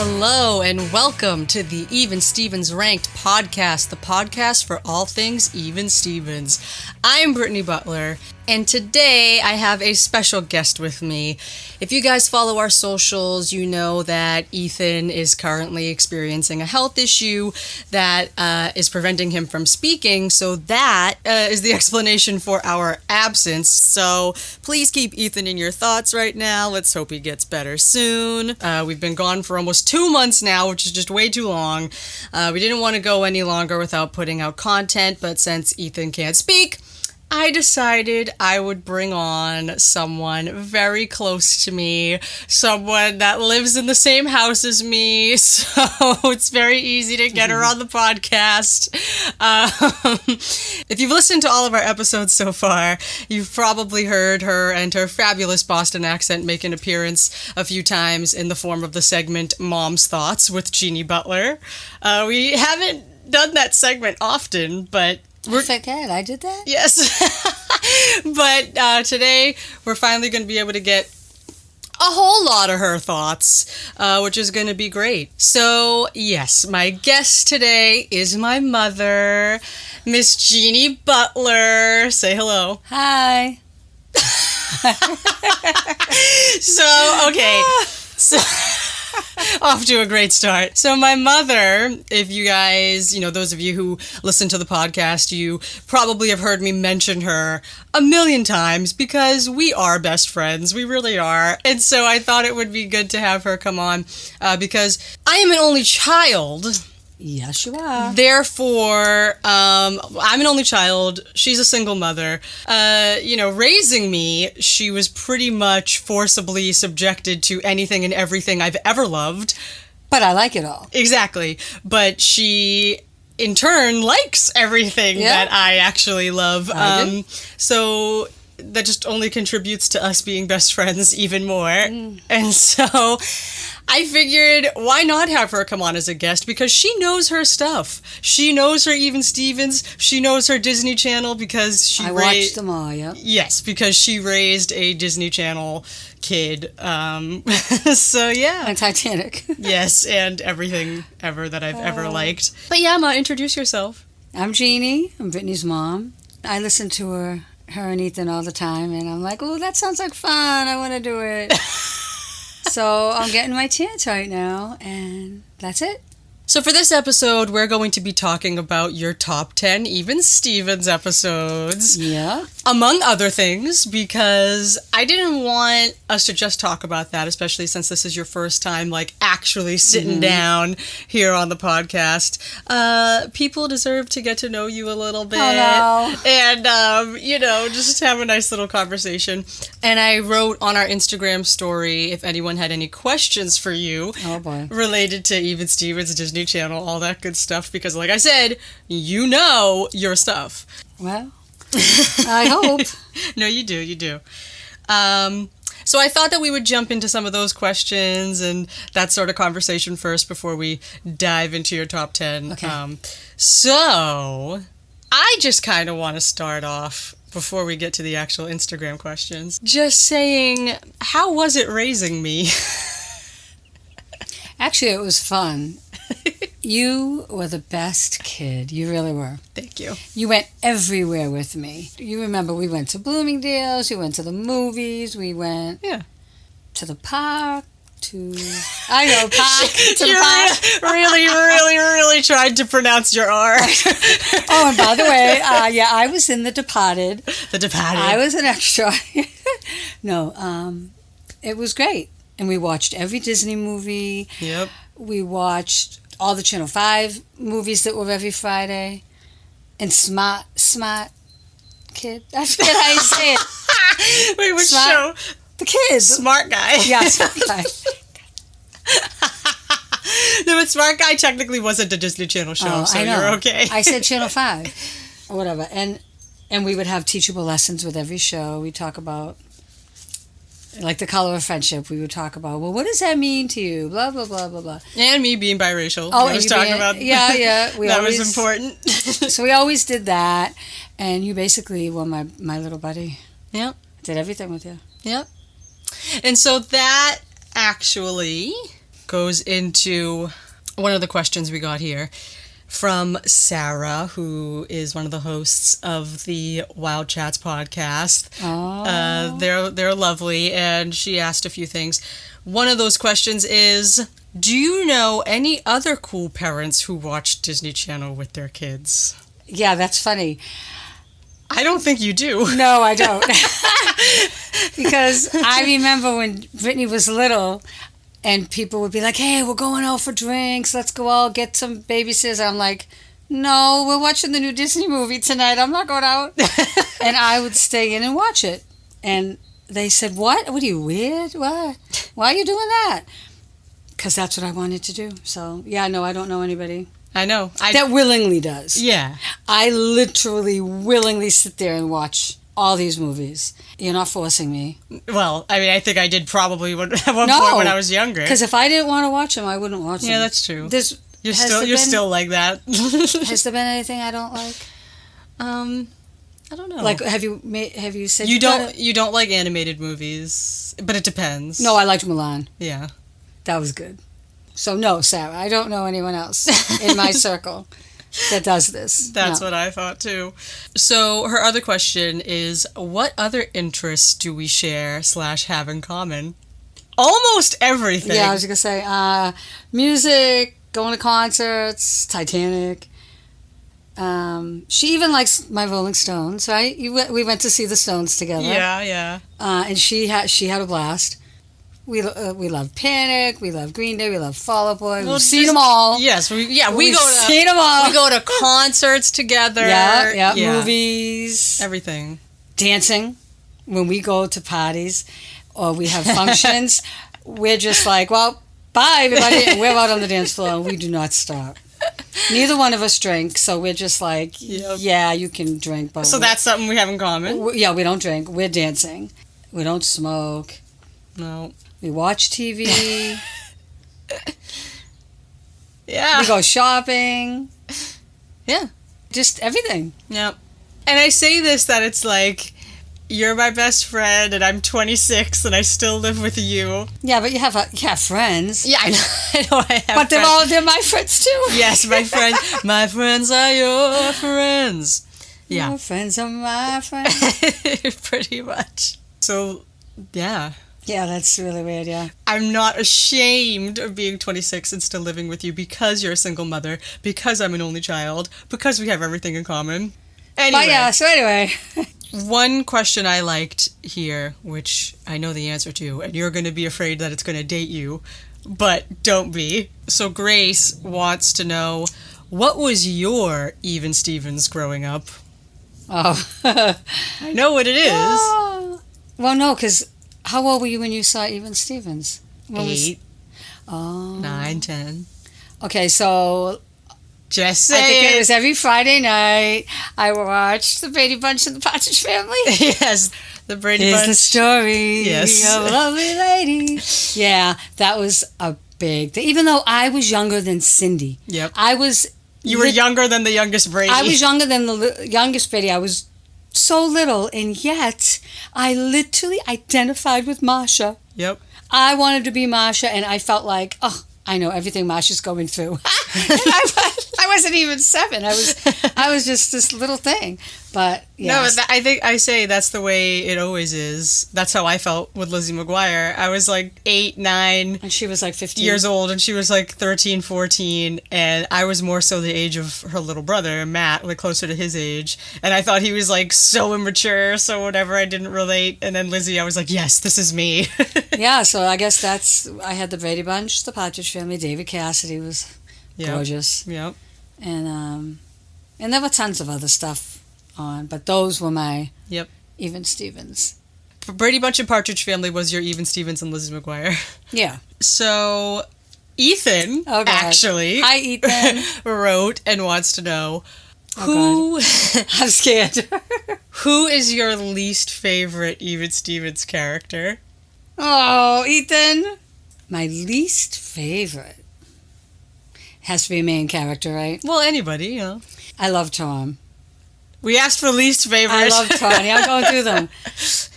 Hello and welcome to the Even Stevens Ranked podcast, the podcast for all things Even Stevens. I'm Brittany Butler, and today I have a special guest with me. If you guys follow our socials, you know that Ethan is currently experiencing a health issue that is preventing him from speaking, so that is the explanation for our absence. So please keep Ethan in your thoughts right now. Let's hope he gets better soon. We've been gone for almost 2 months now, which is just way too long. We didn't want to go any longer without putting out content, but since Ethan can't speak, I decided I would bring on someone very close to me, someone that lives in the same house as me, so it's very easy to get her on the podcast. If you've listened to all of our episodes so far, you've probably heard her and her fabulous Boston accent make an appearance a few times in the form of the segment Mom's Thoughts with Jeannie Butler. We haven't done that segment often, but I forget, I did that? Yes. But today, we're finally going to be able to get a whole lot of her thoughts, which is going to be great. So, yes, my guest today is my mother, Miss Jeannie Butler. Say hello. Hi. So, okay. So... Off to a great start. So my mother, if you guys, those of you who listen to the podcast, you probably have heard me mention her a million times because we are best friends. We really are. And so I thought it would be good to have her come on because I am an only child. Yes, you are. Therefore, I'm an only child. She's a single mother. Raising me, she was pretty much forcibly subjected to anything and everything I've ever loved. But I like it all. Exactly. But she, in turn, likes everything that I actually love. So that just only contributes to us being best friends even more. And so I figured, why not have her come on as a guest? Because she knows her stuff. She knows her Even Stevens. She knows her Disney Channel because she watched them all, yeah. Yes, because she raised a Disney Channel kid. So, yeah. And Titanic. Yes, and everything ever that I've ever liked. But yeah, Ma, introduce yourself. I'm Jeannie. I'm Brittany's mom. I listen to her and Ethan all the time, and I'm like, oh, that sounds like fun. I want to do it. So I'm getting my chance right now, and that's it. So for this episode, we're going to be talking about your top 10 Even Stevens episodes. Yeah. Among other things, because I didn't want us to just talk about that, especially since this is your first time, actually sitting down here on the podcast. People deserve to get to know you a little bit. Oh, no. And, just have a nice little conversation. And I wrote on our Instagram story if anyone had any questions for you. Oh, boy. Related to Even Stevens, Disney Channel, all that good stuff, because like I said, you know your stuff. Well, I hope. No, you do. So I thought that we would jump into some of those questions and that sort of conversation first before we dive into your top 10. Okay. So I just kind of want to start off before we get to the actual Instagram questions. Just saying, how was it raising me? Actually, it was fun. You were the best kid. You really were. Thank you. You went everywhere with me. You remember we went to Bloomingdale's, we went to the movies, we went to the park, to the park. Really tried to pronounce your R. Oh, and by the way, I was in The Departed. The Departed. I was an extra. No, it was great. And we watched every Disney movie. Yep. We watched all the Channel 5 movies that were every Friday. And Smart Kid. I forget how you say it. Wait, which show? The Kids. Smart Guy. Yeah, Smart Guy. No, but Smart Guy technically wasn't a Disney Channel show, so you're okay. I said Channel 5 or whatever. And we would have teachable lessons with every show. We'd talk about, like The Color of Friendship, we would talk about, well, what does that mean to you? Blah, blah, blah, blah, blah. And me being biracial. Oh, I was talking about yeah. That was important. So we always did that. And you basically were my little buddy. Yep. Did everything with you. Yep. And so that actually goes into one of the questions we got here from Sarah, who is one of the hosts of the Wild Chats podcast. Oh. They're lovely, and she asked a few things. One of those questions is, do you know any other cool parents who watch Disney Channel with their kids? Yeah, that's funny. I don't think you do. No, I don't. Because I remember when Brittany was little, and people would be like, hey, we're going out for drinks. Let's go out, get some babysitters. I'm like, no, we're watching the new Disney movie tonight. I'm not going out. And I would stay in and watch it. And they said, what? What are you, weird? What? Why are you doing that? Because that's what I wanted to do. So, yeah, no, I don't know anybody. I know. That willingly does. Yeah. I literally willingly sit there and watch all these movies. You're not forcing me. Well, I mean, I think I did probably at one point when I was younger. Because if I didn't want to watch them, I wouldn't watch them. Yeah, that's true. You're been, still like that. Has there been anything I don't like? I don't know. Like, have you said you don't like animated movies, but it depends. No, I liked Mulan. Yeah, that was good. So no, Sarah, I don't know anyone else in my circle that does this. That's what I thought too. So her other question is, what other interests do we share / have in common? Almost everything. Yeah, I was gonna say music, going to concerts, Titanic. She even likes my Rolling Stones, right? We went to see the Stones together. Yeah. And she had a blast. We love Panic. We love Green Day. We love Fall Out Boy. We've seen them all. Yes, we've seen them all. We go to concerts together. Yeah, movies, everything. Dancing. When we go to parties or we have functions, we're just like, well, bye everybody, and we're out on the dance floor and we do not stop. Neither one of us drink, so we're just like, yeah, you can drink. But so that's something we have in common? Yeah, we don't drink. We're dancing. We don't smoke. No. We watch TV. Yeah. We go shopping. Yeah. Just everything. Yep. And I say this that it's like, you're my best friend, and I'm 26, and I still live with you. Yeah, but you have friends. Yeah, I know I have but friends. They're my friends, too. Yes, my friends. My friends are your friends. Yeah. Your friends are my friends. Pretty much. So, yeah. Yeah, that's really weird, yeah. I'm not ashamed of being 26 and still living with you because you're a single mother, because I'm an only child, because we have everything in common. Anyway. But yeah, so anyway. One question I liked here, which I know the answer to, and you're going to be afraid that it's going to date you, but don't be. So Grace wants to know, what was your Even Stevens growing up? Oh. I know what it is. Oh. Well, no, because how old were you when you saw Even Stevens? 8, 9, 10. Okay, so just say I think it was every Friday night I watched the Brady Bunch and the Partridge Family. Yes, the Brady Bunch. Here's the story of a lovely lady. Yeah, that was a big thing. Even though I was younger than Cindy. Yep. You were younger than the youngest Brady. I was younger than the youngest Brady. I was so little, and yet I literally identified with Marsha. Yep. I wanted to be Marsha, and I felt like, oh, I know everything Marsha's going through. And I wasn't even 7. I was just this little thing. But yeah. No, I think I say that's the way it always is. That's how I felt with Lizzie McGuire. I was like 8, 9. And she was like 15 years old, and she was like 13, 14. And I was more so the age of her little brother, Matt, like closer to his age. And I thought he was like so immature, so whatever, I didn't relate. And then Lizzie, I was like, yes, this is me. Yeah, so I guess I had the Brady Bunch, the Partridge Family. David Cassidy was gorgeous. Yep. And there were tons of other stuff on, but those were my Even Stevens. Brady Bunch and Partridge Family was your Even Stevens and Lizzie McGuire. Yeah. So Ethan actually Hi, Ethan. wrote and wants to know who I'm scared. Who is your least favorite Even Stevens character? Oh, Ethan. My least favorite has to be a main character, right? Well, anybody, you know. I love Tom. We asked for least favorite. I love Tony. I'm going through them.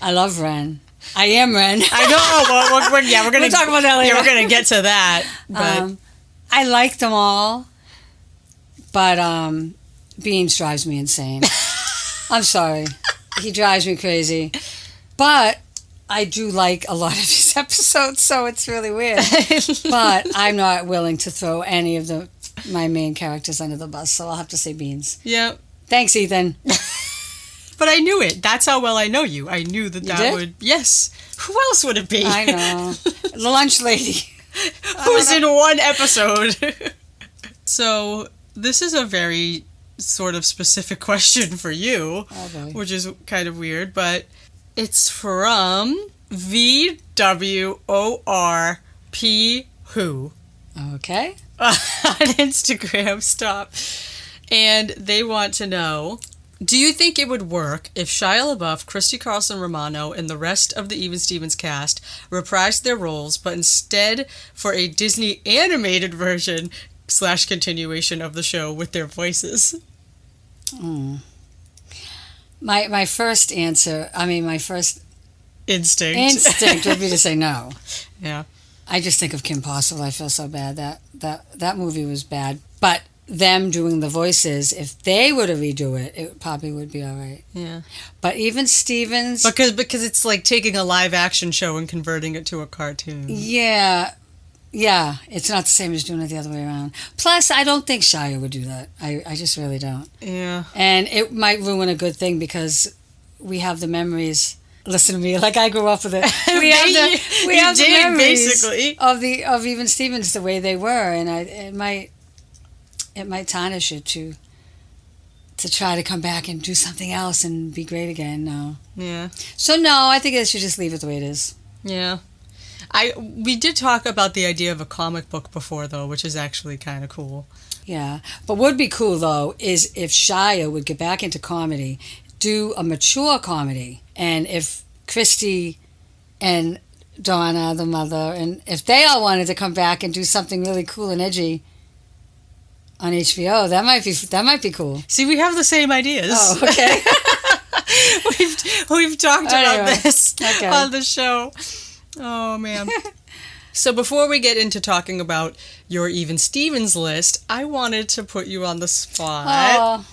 I love Ren. I am Ren. I know. Well, we're gonna talk about that later. Yeah, we're gonna get to that. But I like them all, but Beans drives me insane. I'm sorry, he drives me crazy. But I do like a lot of these episodes, so it's really weird. But I'm not willing to throw any of my main characters under the bus, so I'll have to say Beans. Yep. Thanks, Ethan. But I knew it. That's how well I know you. I knew that did? would... Yes. Who else would it be? I know. The lunch lady. Who's in one episode. So, this is a very sort of specific question for you, which is kind of weird, but it's from VWORP Who. Okay. On Instagram, stop. And they want to know, do you think it would work if Shia LaBeouf, Christy Carlson Romano, and the rest of the Even Stevens cast reprised their roles, but instead for a Disney animated version / continuation of the show with their voices? My first answer, my first instinct would be to say no. Yeah. I just think of Kim Possible. I feel so bad. That movie was bad. But them doing the voices, if they were to redo it, it probably would be all right. Yeah. But even Stevens... Because it's like taking a live action show and converting it to a cartoon. Yeah. Yeah. It's not the same as doing it the other way around. Plus, I don't think Shia would do that. I just really don't. Yeah. And it might ruin a good thing because we have the memories... Listen to me, like I grew up with it. We have the memories basically of Even Stevens the way they were, and it might tarnish it to try to come back and do something else and be great again. No. Yeah. So no, I think they should just leave it the way it is. Yeah. We did talk about the idea of a comic book before, though, which is actually kind of cool. Yeah, but what would be cool though is if Shia would get back into comedy, do a mature comedy. And if Christy and Donna, the mother, and if they all wanted to come back and do something really cool and edgy on HBO, that might be cool. See, we have the same ideas. Oh, okay. we've talked about this on the show. Oh, man. So before we get into talking about your Even Stevens list, I wanted to put you on the spot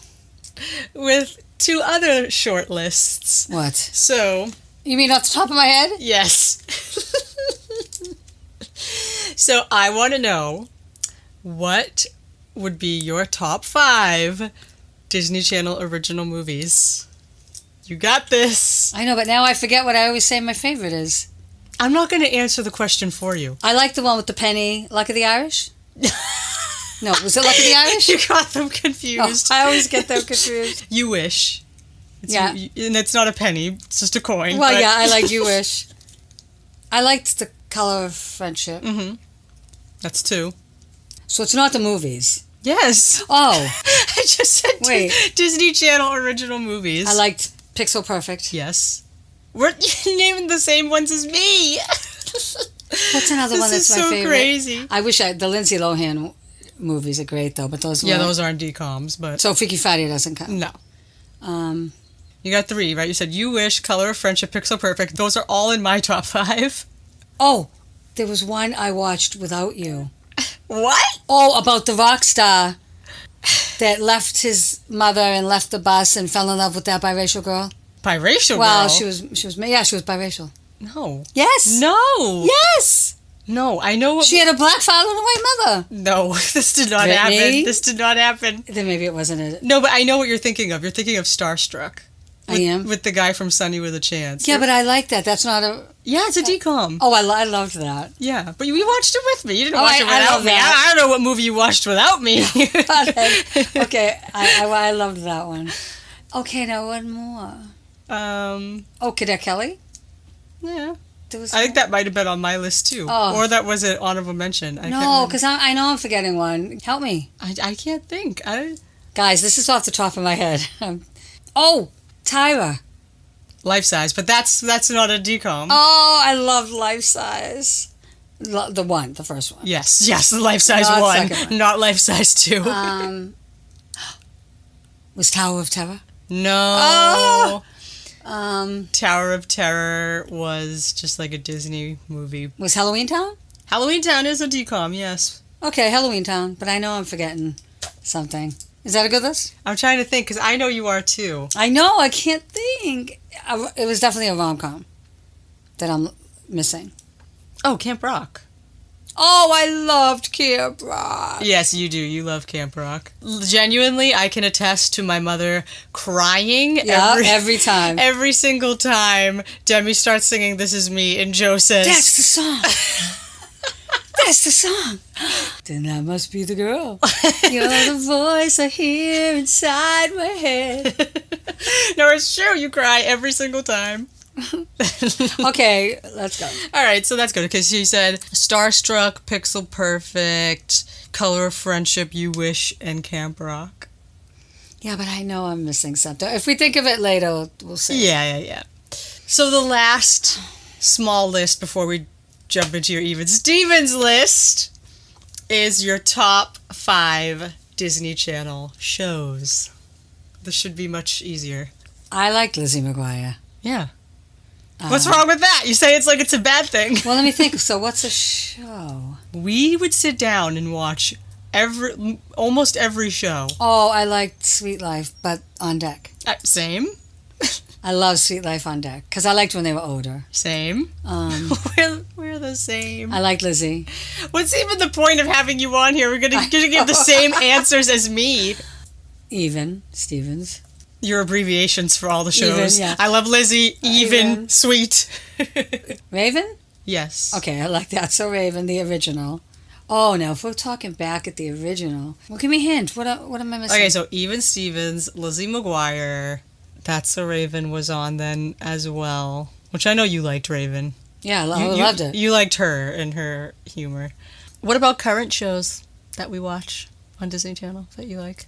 with 2 other short lists. What? So... You mean off the top of my head? Yes. So I want to know, what would be your top 5 Disney Channel original movies? You got this. I know, but now I forget what I always say my favorite is. I'm not going to answer the question for you. I like the one with the penny. Luck of the Irish? No, was it Luck of the Irish? You got them confused. Oh, I always get them confused. You Wish. Yeah. And it's not a penny, it's just a coin. Well, yeah, I like You Wish. I liked The Color of Friendship. Mm-hmm. That's 2. So it's not the movies. Yes. Oh. I just said Disney Channel original movies. I liked Pixel Perfect. Yes. We're naming the same ones as me. What's another one that's my favorite? This is so crazy. I wish the Lindsay Lohan movies are great, though, but those Yeah, those aren't DCOMs, but... So Freaky Friday doesn't count. No. You got 3, right? You said You Wish, Color of Friendship, Pixel Perfect. Those are all in my top 5. Oh, there was one I watched without you. What? Oh, about the rock star that left his mother and left the bus and fell in love with that biracial girl. Biracial girl? Well, she was biracial. No. Yes. No. Yes. No, I know what... She had a black father and a white mother. No, this did not Brittany? happen. This did not happen. Then maybe it wasn't it. No, but I know what you're thinking of. You're thinking of Starstruck. I am? With the guy from Sunny with a Chance. Yeah, but I like that. That's not a... Yeah, it's a DCOM. Oh, I loved that. Yeah, but you watched it with me. You didn't watch it I without love me. that. I don't know what movie you watched without me. Okay, I loved that one. Okay, now one more. Oh, Cadet Kelly? Yeah. I think that might have been on my list too. Oh. Or that was an honorable mention. No, because I know I'm forgetting one. Help me. I can't think. Guys, this is off the top of my head. Oh, Tyra. Life Size, but that's not a DCOM. Oh, I love Life Size. The first one. Yes, the Life Size Not one, second one. not Life Size 2. Was Tower of Terror? No. Tower of Terror was just like a Disney movie. Was Halloween Town? Halloween Town is a DCOM, yes. Okay, Halloween Town, but I know I'm forgetting something. Is that a good list? I'm trying to think, because I know you are too. I know, I can't think. It was definitely a rom-com that I'm missing. Oh, Camp Rock. Oh, I loved Camp Rock. Yes, you do. You love Camp Rock. Genuinely, I can attest to my mother crying every time. Every single time Demi starts singing This Is Me and Joe says... That's the song. That's the song. Then that must be the girl. You're the voice I hear inside my head. No, it's true. You cry every single time. Okay, let's go. All right, so that's good because she said Starstruck, Pixel Perfect, Color of Friendship, You Wish, and Camp Rock. Yeah, but I know I'm missing something. If we think of it later, we'll see. Yeah. So the last small list before we jump into your Even Stevens list is your top 5 Disney Channel shows. This should be much easier. I like Lizzie McGuire. Yeah. What's wrong with that? You say it's like it's a bad thing. Well, let me think. So what's a show? We would sit down and watch almost every show. Oh, I liked Sweet Life, but on deck. Same. I love Sweet Life on deck because I liked when they were older. Same. We're the same. I like Lizzie. What's even the point of having you on here? We're gonna give the same answers as me. Even Stevens. Your abbreviations for all the shows. Even, yeah. I love Lizzie. Even. Sweet. Raven? Yes. Okay, I like that. So Raven, the original. Oh, now if we're talking back at the original, well, give me a hint. What am I missing? Okay, so Even Stevens, Lizzie McGuire, That's So Raven was on then as well, which I know you liked Raven. Yeah, I loved it. You liked her and her humor. What about current shows that we watch on Disney Channel that you like?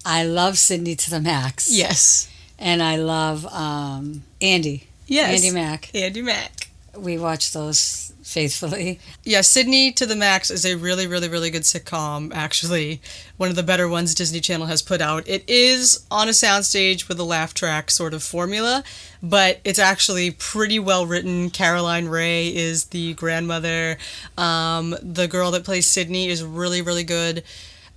I love Sydney to the max. Yes. And I love Andy. Yes. Andy Mack. Andy Mack. We watch those faithfully. Yeah, Sydney to the Max is a really, really, really good sitcom, actually. One of the better ones Disney Channel has put out. It is on a soundstage with a laugh track sort of formula, but it's actually pretty well written. Caroline Ray is the grandmother. The girl that plays Sydney is really, really good.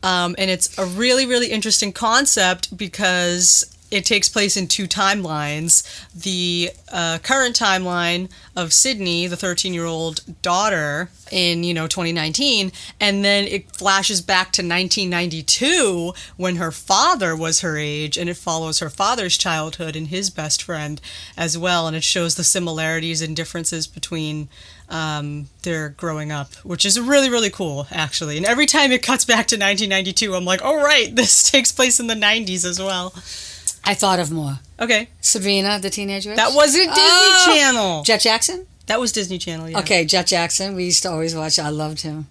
And it's a really, really interesting concept because it takes place in 2 timelines. The current timeline of Sydney, the 13-year-old daughter, in 2019, and then it flashes back to 1992 when her father was her age, and it follows her father's childhood and his best friend as well, and it shows the similarities and differences between their growing up, which is really, really cool, actually. And every time it cuts back to 1992, I'm like, oh, right, this takes place in the 90s as well. I thought of more. Okay. Sabrina, the Teenage Witch. That wasn't Disney Channel. Jet Jackson? That was Disney Channel, yeah. Okay, Jet Jackson. We used to always watch. I loved him.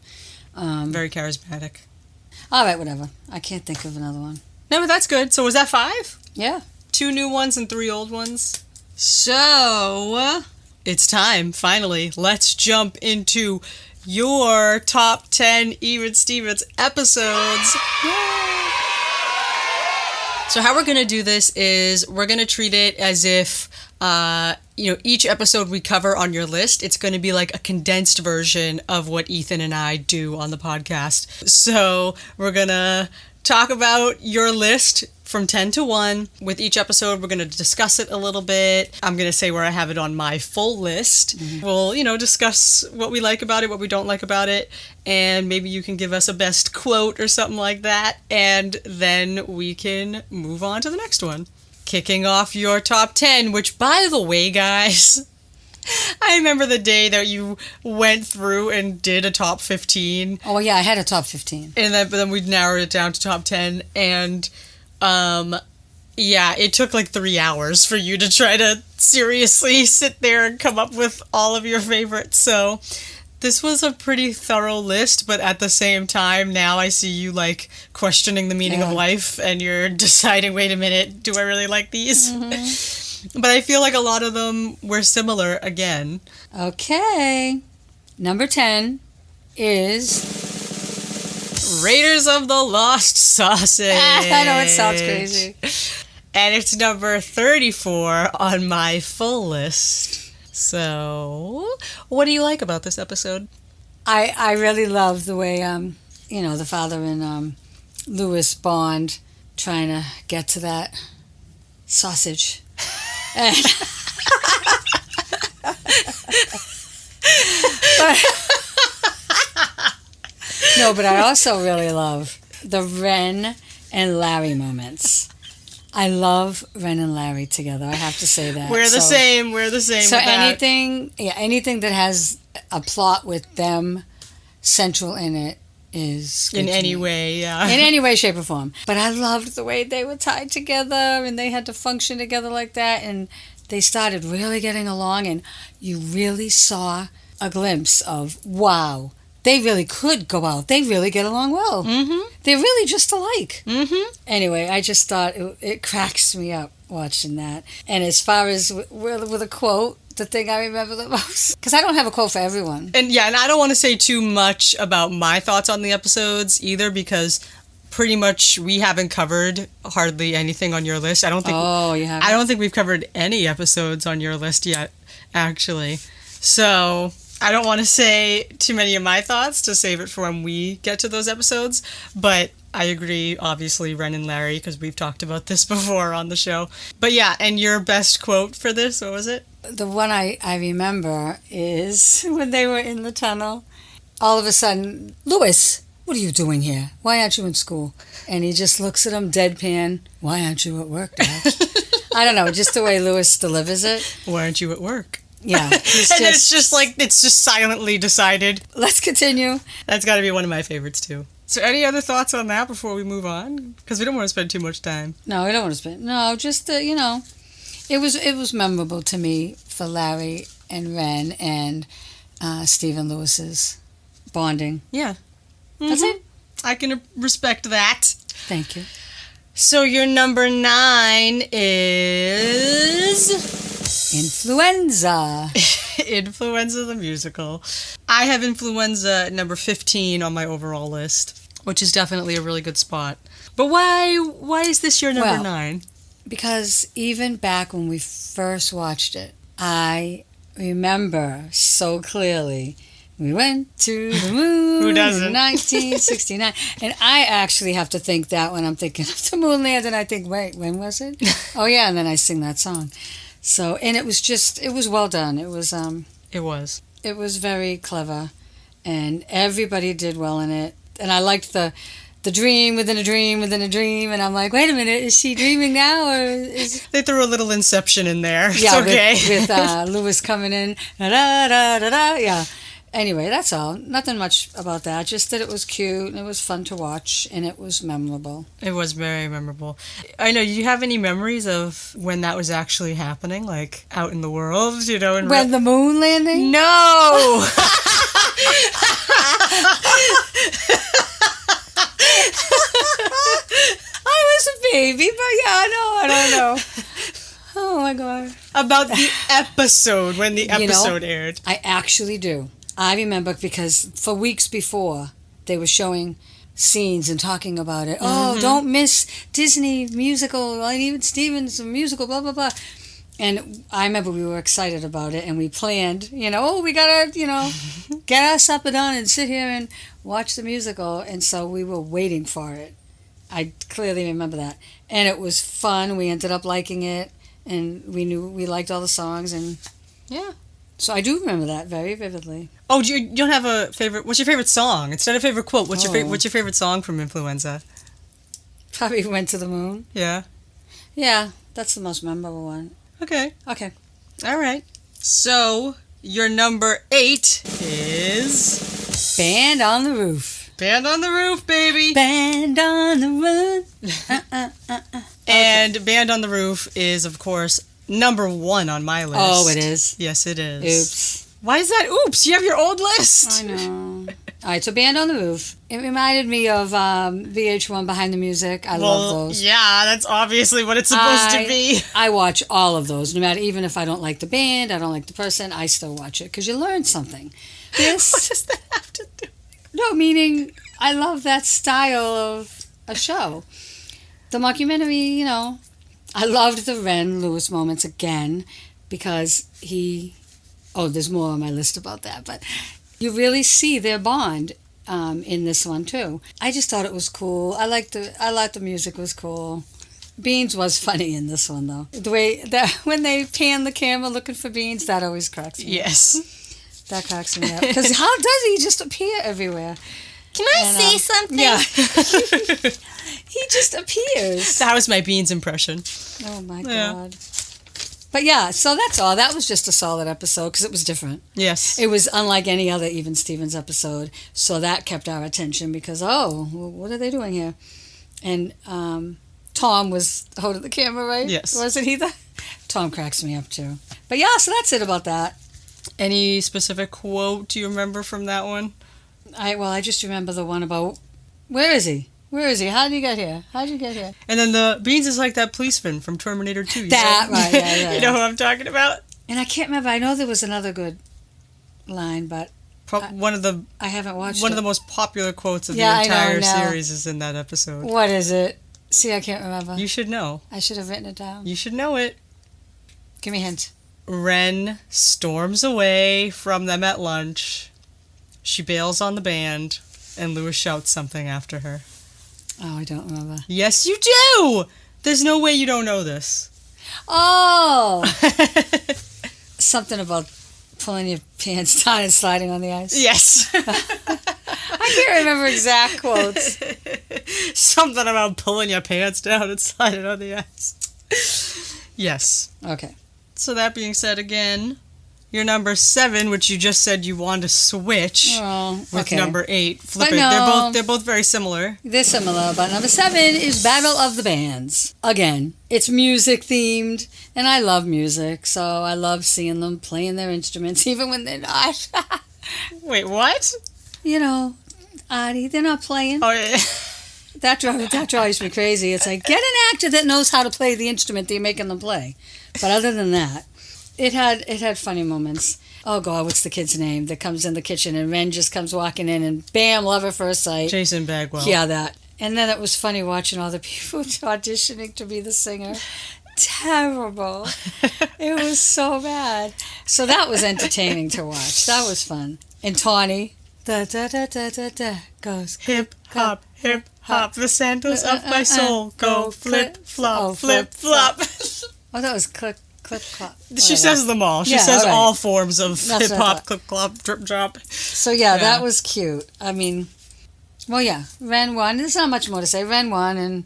Very charismatic. All right, whatever. I can't think of another one. No, but that's good. So was that 5? Yeah. 2 new ones and 3 old ones. So, it's time, finally. Let's jump into your top 10 Even Stevens episodes. Yay! So how we're going to do this is we're going to treat it as if, each episode we cover on your list, it's going to be like a condensed version of what Ethan and I do on the podcast. So we're going to talk about your list from 10 to 1. With each episode, we're going to discuss it a little bit. I'm going to say where I have it on my full list. Mm-hmm. We'll, discuss what we like about it, what we don't like about it, and maybe you can give us a best quote or something like that, and then we can move on to the next one. Kicking off your top 10, which, by the way, guys, I remember the day that you went through and did a top 15. Oh, yeah, I had a top 15. And then we narrowed it down to top 10, and it took like 3 hours for you to try to seriously sit there and come up with all of your favorites. So this was a pretty thorough list, but at the same time, now I see you like questioning the meaning of life and you're deciding, wait a minute, do I really like these? Mm-hmm. But I feel like a lot of them were similar again. Okay. Number 10 is Raiders of the Lost Sausage. I know, it sounds crazy. And it's number 34 on my full list. So, what do you like about this episode? I really love the way, the father and Lewis bond trying to get to that sausage. And but I also really love the Ren and Larry moments. I love Ren and Larry together. I have to say that. We're the same. So anything that has a plot with them central in it is good in to any me. way, yeah. In any way, shape, or form. But I loved the way they were tied together and they had to function together like that, and they started really getting along, and you really saw a glimpse of, wow, they really could go out. They really get along well. Mm-hmm. They're really just alike. Mm-hmm. Anyway, I just thought it cracks me up watching that. And as far as with a quote, the thing I remember the most, because I don't have a quote for everyone. And I don't want to say too much about my thoughts on the episodes either, because pretty much we haven't covered hardly anything on your list. I don't think. Oh, you haven't? I don't think we've covered any episodes on your list yet, actually. So I don't want to say too many of my thoughts to save it for when we get to those episodes. But I agree, obviously, Ren and Larry, because we've talked about this before on the show. But yeah, and your best quote for this, what was it? The one I remember is when they were in the tunnel. All of a sudden, Lewis, what are you doing here? Why aren't you in school? And he just looks at him deadpan. Why aren't you at work, Dad? I don't know, just the way Lewis delivers it. Why aren't you at work? Yeah. And then it's just silently decided. Let's continue. That's got to be one of my favorites, too. So any other thoughts on that before we move on? Because we don't want to spend too much time. No, we don't want to spend. No, just, it was memorable to me for Larry and Ren and Stephen Lewis's bonding. Yeah. Mm-hmm. That's it. I can respect that. Thank you. So your number 9 is... Influenza. Influenza the musical. I have Influenza at number 15 on my overall list, which is definitely a really good spot. But why is this your number 9? Because even back when we first watched it, I remember so clearly we went to the moon Who doesn't? in 1969. And I actually have to think that when I'm thinking of the moon land, and I think, wait, when was it? Oh, yeah, and then I sing that song. So, and it was well done. It was. It was very clever, and everybody did well in it. And I liked the dream within a dream within a dream, and I'm like, wait a minute, is she dreaming now, or is... They threw a little Inception in there. Yeah, it's okay. with Lewis coming in, da-da-da-da-da, yeah. Anyway, that's all. Nothing much about that. Just that it was cute, and it was fun to watch, and it was memorable. It was very memorable. I know, do you have any memories of when that was actually happening, like out in the world, When the moon landing? No! I was a baby, but yeah, I don't know. Oh my God. About the episode, when the episode aired. I actually do. I remember because for weeks before, they were showing scenes and talking about it. Mm-hmm. Oh, don't miss Disney musical, and even Steven's musical, blah, blah, blah. And I remember we were excited about it, and we planned, we got to, get us up and on and sit here and watch the musical. And so we were waiting for it. I clearly remember that. And it was fun. We ended up liking it, and we knew we liked all the songs. And yeah. So I do remember that very vividly. Oh, you don't have a favorite? What's your favorite song? Instead of favorite quote, what's your favorite song from Influenza? Probably Went to the Moon. Yeah. Yeah, that's the most memorable one. Okay. Okay. All right. So your number 8 is Band on the Roof. Band on the Roof, baby. Band on the Roof. And Band on the Roof is, of course, number 1 on my list. Oh, it is? Yes, it is. Oops. Why is that oops? You have your old list. I know. All right, so Band on the Roof. It reminded me of VH1 Behind the Music. I love those. Yeah, that's obviously what it's supposed to be. I watch all of those. No matter, even if I don't like the band, I don't like the person, I still watch it because you learn something. What does that have to do? No, meaning I love that style of a show. The mockumentary, I loved the Ren Lewis moments again because there's more on my list about that, but you really see their bond in this one too. I just thought it was cool. I liked the music was cool. Beans was funny in this one though. The way that when they pan the camera looking for Beans, that always cracks me up. Yes. That cracks me up. Because how does he just appear everywhere? Can I say something? Yeah. He just appears. That was my Beans impression. Oh my God. But yeah, so that's all. That was just a solid episode because it was different. Yes. It was unlike any other Even Stevens episode. So that kept our attention because, what are they doing here? And Tom was holding the camera, right? Yes. Wasn't he? Tom cracks me up too. But yeah, so that's it about that. Any specific quote do you remember from that one? I just remember the one about, where is he? Where is he? How did he get here? How did you get here? And then the Beans is like that policeman from Terminator 2. Right. Yeah. You know who I'm talking about? And I can't remember. I know there was another good line, but I haven't watched one it. of the most popular quotes of the entire series is in that episode. What is it? See, I can't remember. You should know. I should have written it down. You should know it. Give me a hint. Ren storms away from them at lunch. She bails on the band, and Lewis shouts something after her. Oh, I don't remember. Yes, you do! There's no way you don't know this. Oh! Something about pulling your pants down and sliding on the ice. Yes. I can't remember exact quotes. Something about pulling your pants down and sliding on the ice. Yes. Okay. So that being said, again, your number 7, which you just said you wanted to switch with number 8. Flip but it. No, they're both very similar. They're similar, but number 7 is Battle of the Bands. Again, it's music themed, and I love music, so I love seeing them playing their instruments, even when they're not. Wait, what? You know, Artie, they're not playing. Oh, yeah. That drives me crazy. It's like, get an actor that knows how to play the instrument that you're making them play. But other than that, it had funny moments. Oh, God, what's the kid's name that comes in the kitchen and Ren just comes walking in and bam, love at first sight. Jason Bagwell. Yeah, that. And then it was funny watching all the people auditioning to be the singer. Terrible. It was so bad. So that was entertaining to watch. That was fun. And Tawny, da-da-da-da-da-da, goes hip, hop, hip, hop, the sandals of my soul go flip, flop, flip, flop. Oh, that was clip, clop. She says them all. She says all forms of hip hop, clip, clop, drip, drop. So yeah, that was cute. I mean, well, yeah, Ren won. There's not much more to say. Ren won and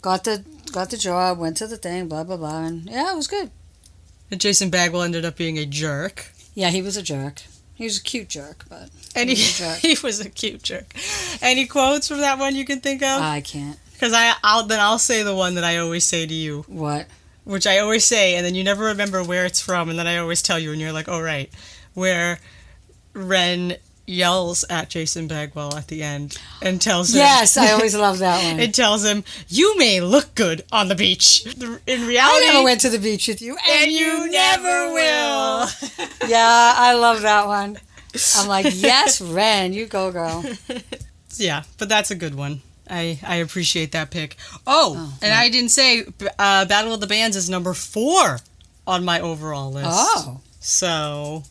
got the job, went to the thing, blah blah blah, and yeah, it was good. And Jason Bagwell ended up being a jerk. Yeah, he was a jerk. He was a cute jerk, but he was a cute jerk. Any quotes from that one you can think of? I can't. Because I'll say the one that I always say to you. What? Which I always say, and then you never remember where it's from, and then I always tell you, and you're like, oh, right. Where Ren yells at Jason Bagwell at the end and tells him... Yes, I always love that one. It tells him, you may look good on the beach. In reality... I never went to the beach with you, and you never will. Yeah, I love that one. I'm like, yes, Ren, you go, girl. Yeah, but that's a good one. I appreciate that pick. And I didn't say Battle of the Bands is number 4 on my overall list. Oh. So,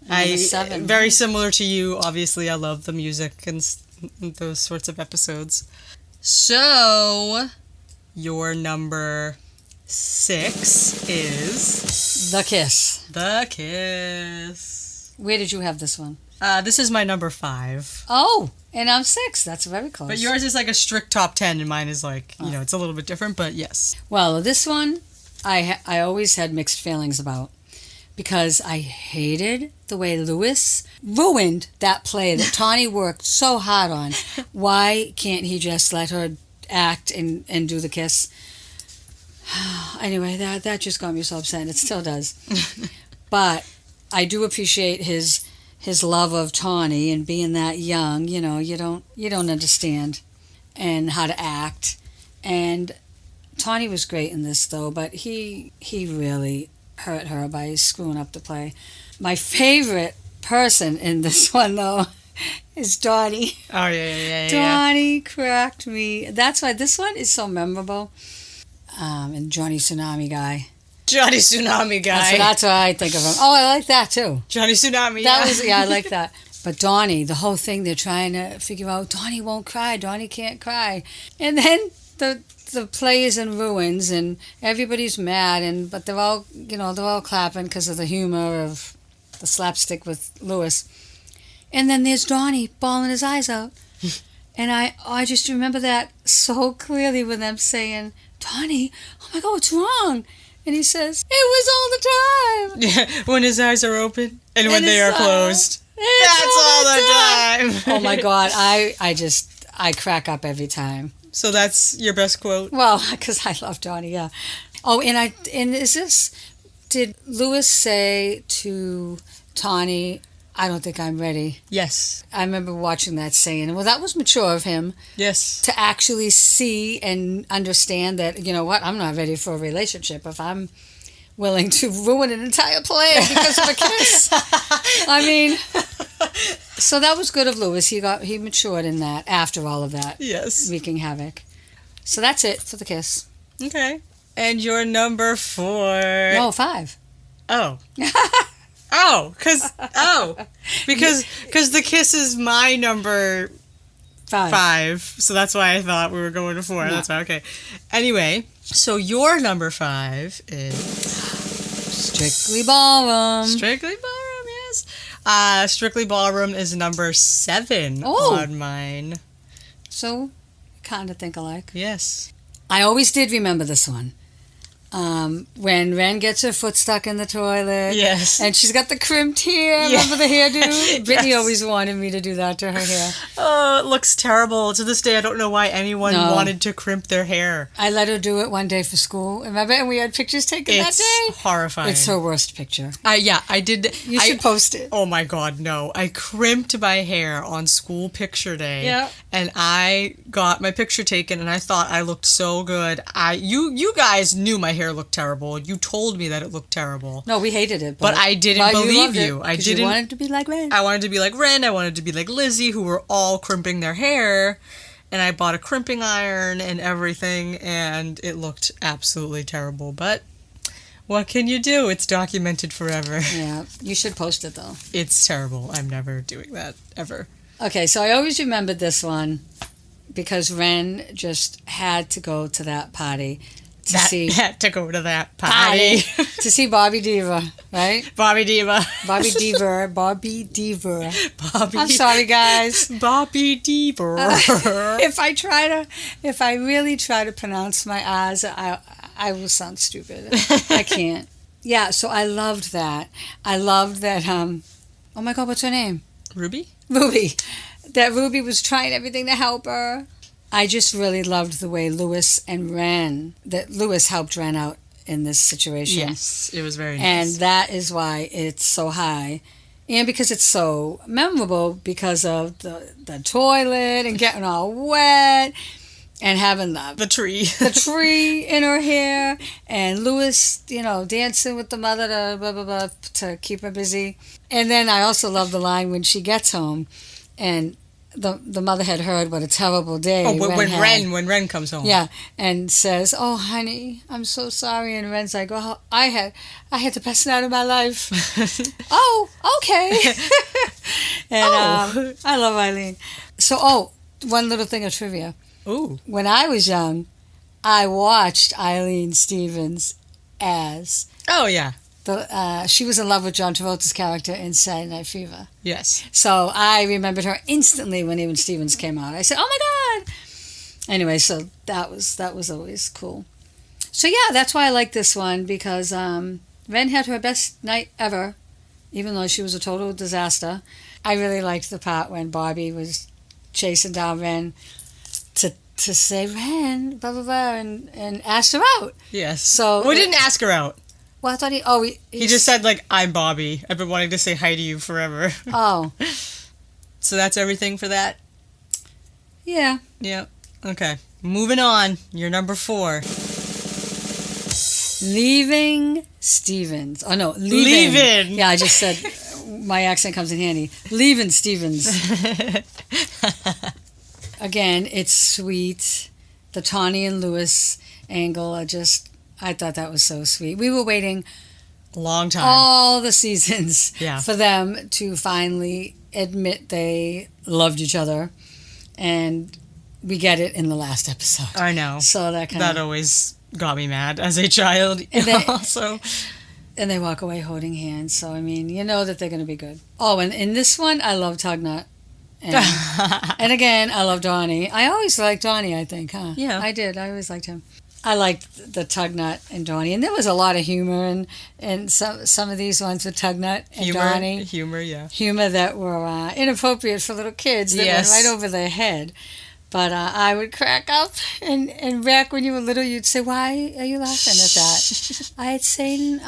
number 7. Very similar to you. Obviously, I love the music and those sorts of episodes. So, your number 6 is... The Kiss. The Kiss. Where did you have this one? This is my number 5. Oh, and I'm 6. That's very close. But yours is like a strict top 10, and mine is like, it's a little bit different, but yes. Well, this one, I always had mixed feelings about because I hated the way Lewis ruined that play that Tawny worked so hard on. Why can't he just let her act and do the kiss? Anyway, that just got me so upset, and it still does. But I do appreciate his love of Tawny and being that young. You know, you don't understand and how to act. And Tawny was great in this though, but he really hurt her by screwing up the play. My favorite person in this one though is Donnie. Oh yeah. Donnie cracked me. That's why this one is so memorable. and Johnny Tsunami Guy. Johnny Tsunami Guy. That's what I think of him. Oh, I like that too. Johnny Tsunami. I like that. But Donnie, the whole thing, they're trying to figure out, Donnie won't cry, Donnie can't cry. And then the play is in ruins and everybody's mad, but they're all clapping because of the humor of the slapstick with Lewis. And then there's Donnie bawling his eyes out. And I just remember that so clearly with them saying, Donnie, oh my God, what's wrong? And he says, it was all the time. Yeah, when his eyes are open and when they are closed. That's all the time. Oh my God, I crack up every time. So that's your best quote? Well, because I love Donnie, yeah. Oh, did Lewis say to Tawny, I don't think I'm ready? Yes. I remember watching that saying, well, that was mature of him. Yes. To actually see and understand that, you know what, I'm not ready for a relationship if I'm willing to ruin an entire play because of a kiss. I mean, so that was good of Lewis. He matured in that after all of that. Yes. Wreaking havoc. So that's it for the kiss. Okay. And your number 4. No, 5. Oh. Because the kiss is my number 5. So that's why I thought we were going to 4. No. That's why. Okay. Anyway, so your number 5 is Strictly Ballroom. Strictly Ballroom, yes. Strictly Ballroom is number 7 on mine. So, kind of think alike. Yes. I always did remember this one. When Ren gets her foot stuck in the toilet. Yes. And she's got the crimped hair. Remember the hairdo? Brittany always wanted me to do that to her hair. Oh, it looks terrible. To this day, I don't know why anyone wanted to crimp their hair. I let her do it one day for school. Remember? And we had pictures taken that day. It's horrifying. It's her worst picture. I did. You should post it. Oh my God, no. I crimped my hair on school picture day. Yeah. And I got my picture taken and I thought I looked so good. You guys knew my hair looked terrible. You told me that it looked terrible. No, we hated it. But I didn't believe you. I didn't. You wanted to be like Ren. I wanted to be like Ren. I wanted to be like Lizzie, who were all crimping their hair. And I bought a crimping iron and everything, and it looked absolutely terrible. But what can you do? It's documented forever. Yeah, you should post it, though. It's terrible. I'm never doing that, ever. Okay, so I always remembered this one because Ren just had to go to that party. Had to go to that party. To see Bobby Diva, right? Bobby Diva. Bobby Diva. I'm sorry, guys. Bobby Diva. If I really try to pronounce my R's, I will sound stupid. I can't. Yeah, so I loved that. I loved that, oh my God, what's her name? Ruby. That Ruby was trying everything to help her. I just really loved the way Lewis helped Ren out in this situation. Yes, it was very nice. And that is why it's so high. And because it's so memorable because of the toilet and getting all wet and having the tree in her hair and Lewis, dancing with the mother to blah, blah, blah, to keep her busy. And then I also love the line when she gets home and the mother had heard what a terrible day. Oh, when Ren comes home. Yeah, and says, "Oh, honey, I'm so sorry." And Ren's like, "Oh, I had the best night of my life." Oh, okay. And I love Eileen. So, one little thing of trivia. Ooh. When I was young, I watched Eileen Stevens as. Oh yeah. She was in love with John Travolta's character in Saturday Night Fever. Yes. So I remembered her instantly when Even Stevens came out. I said, "Oh my God!" Anyway, so that was always cool. So yeah, that's why I like this one because Ren had her best night ever, even though she was a total disaster. I really liked the part when Bobby was chasing down Ren to say Ren, blah blah blah, and asked her out. Yes. So we didn't ask her out. Well, I thought he just said, I'm Bobby. I've been wanting to say hi to you forever. Oh. So that's everything for that? Yeah. Yeah. Okay. Moving on. You're number 4. Leaving Stevens. Oh, no. Leaving. Yeah, I just said my accent comes in handy. Leaving Stevens. Again, it's sweet. The Tawny and Lewis angle I thought that was so sweet. We were waiting a long time, all the seasons, yeah, for them to finally admit they loved each other, and we get it in the last episode. I know. So that always got me mad as a child. Also, and they walk away holding hands. So I mean, you know that they're going to be good. Oh, and in this one, I love Tugnut. And again, I love Donnie. I always liked Donnie, I think, huh? Yeah. I did. I always liked him. I liked the Tugnut and Donnie. And there was a lot of humor in some of these ones with Tugnut and Donnie. Humor, yeah. Humor that were inappropriate for little kids that went right over their head. But I would crack up. And back when you were little, you'd say, why are you laughing at that? I'd say,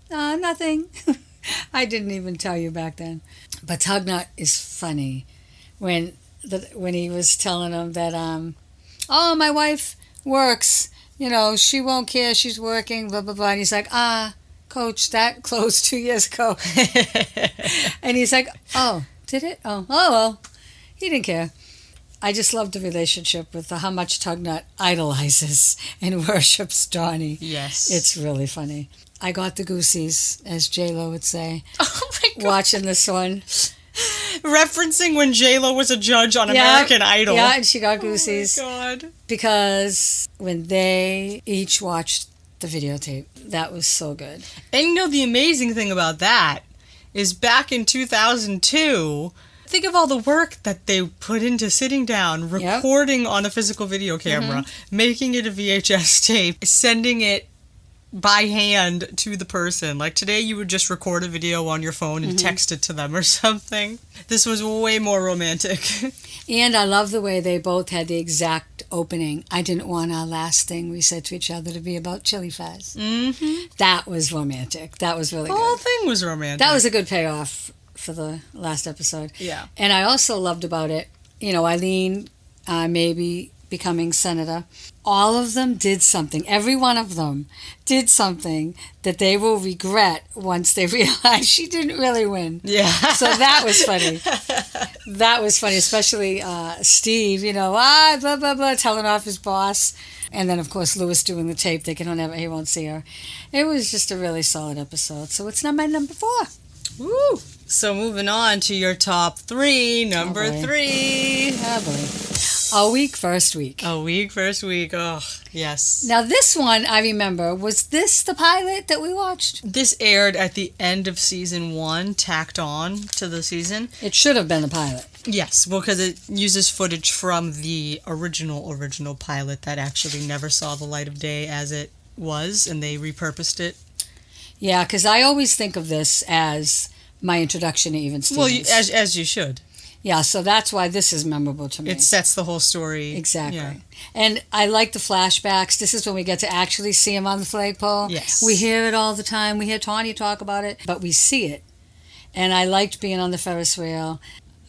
nothing. I didn't even tell you back then. But Tugnut is funny. When he was telling him that, my wife works, she won't care, she's working, blah, blah, blah. And he's like, Coach, that closed 2 years ago. And he's like, oh, did it? Oh, well, he didn't care. I just love the relationship with how much Tugnut idolizes and worships Donnie. Yes. It's really funny. I got the goosies, as J-Lo would say, oh my God, watching this one. Referencing when J-Lo was a judge on American Idol. Yeah, and she got goosies. Oh my God. Because when they each watched the videotape, that was so good. And the amazing thing about that is back in 2002, think of all the work that they put into sitting down, recording on a physical video camera, making it a VHS tape, sending it by hand to the person. Like today you would just record a video on your phone and text it to them or something. This was way more romantic. And I love the way they both had the exact opening. I didn't want our last thing we said to each other to be about chili fries. That was romantic. That was really good. The whole thing was romantic. That was a good payoff for the last episode. Yeah. And I also loved about it, Eileen maybe becoming senator. All of them did something. Every one of them did something that they will regret once they realize she didn't really win. Yeah. So that was funny. That was funny, especially Steve, blah, blah, blah, telling off his boss. And then, of course, Lewis doing the tape, thinking he won't see her. It was just a really solid episode. So it's my number 4. Woo! So moving on to your top 3, number 3. Oh, boy. A week, first week. A week, first week. Oh, yes. Now, this one, I remember, was this the pilot that we watched? This aired at the end of season 1, tacked on to the season. It should have been the pilot. Yes, well, because it uses footage from the original pilot that actually never saw the light of day as it was, and they repurposed it. Yeah, because I always think of this as my introduction to Even Stevens. Well, as you should. Yeah, so that's why this is memorable to me. It sets the whole story. Exactly. Yeah. And I like the flashbacks. This is when we get to actually see him on the flagpole. Yes. We hear it all the time. We hear Tawny talk about it, but we see it. And I liked being on the Ferris wheel.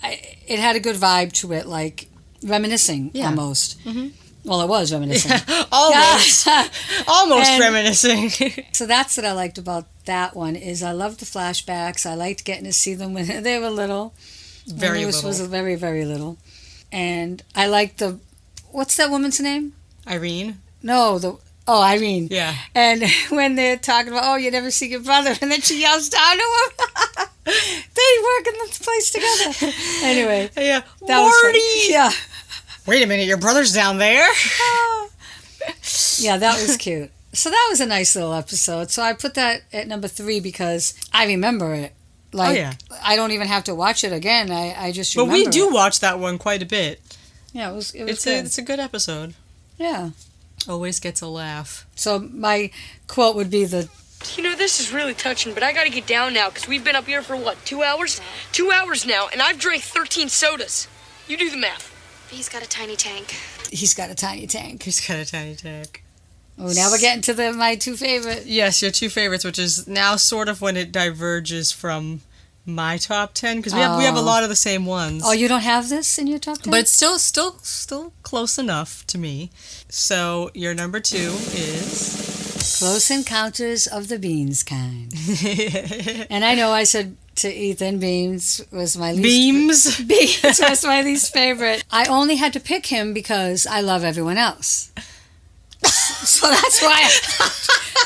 It had a good vibe to it, like reminiscing almost. Well, it was reminiscing. Almost. Almost reminiscing. So that's what I liked about that one, is I loved the flashbacks. I liked getting to see them when they were little. Very Lewis little. was very, very little. And I liked what's that woman's name? Irene? No, Irene. Yeah. And when they're talking about, you never see your brother, and then she yells down to him. They work in the place together. Anyway. Yeah. That Marty! was funny. Yeah. Wait a minute, your brother's down there? Yeah, that was cute. So that was a nice little episode. So I put that at number 3 because I remember it. Like, I don't even have to watch it again. I just remember But we do watch that one quite a bit. Yeah, it was good. It's a good episode. Yeah. Always gets a laugh. So my quote would be this is really touching, but I gotta get down now because we've been up here for 2 hours? 2 hours now, and I've drank 13 sodas. You do the math. He's got a tiny tank. He's got a tiny tank. He's got a tiny tank. Oh, now we're getting to my 2 favorites. Yes, your 2 favorites, which is now sort of when it diverges from my top 10, because we have a lot of the same ones. Oh, you don't have this in your top 10? But it's still close enough to me. So your number 2 is Close Encounters of the Beans kind. And I know I said to Ethan, Beans was my least Beans was my least favorite. I only had to pick him because I love everyone else. So that's why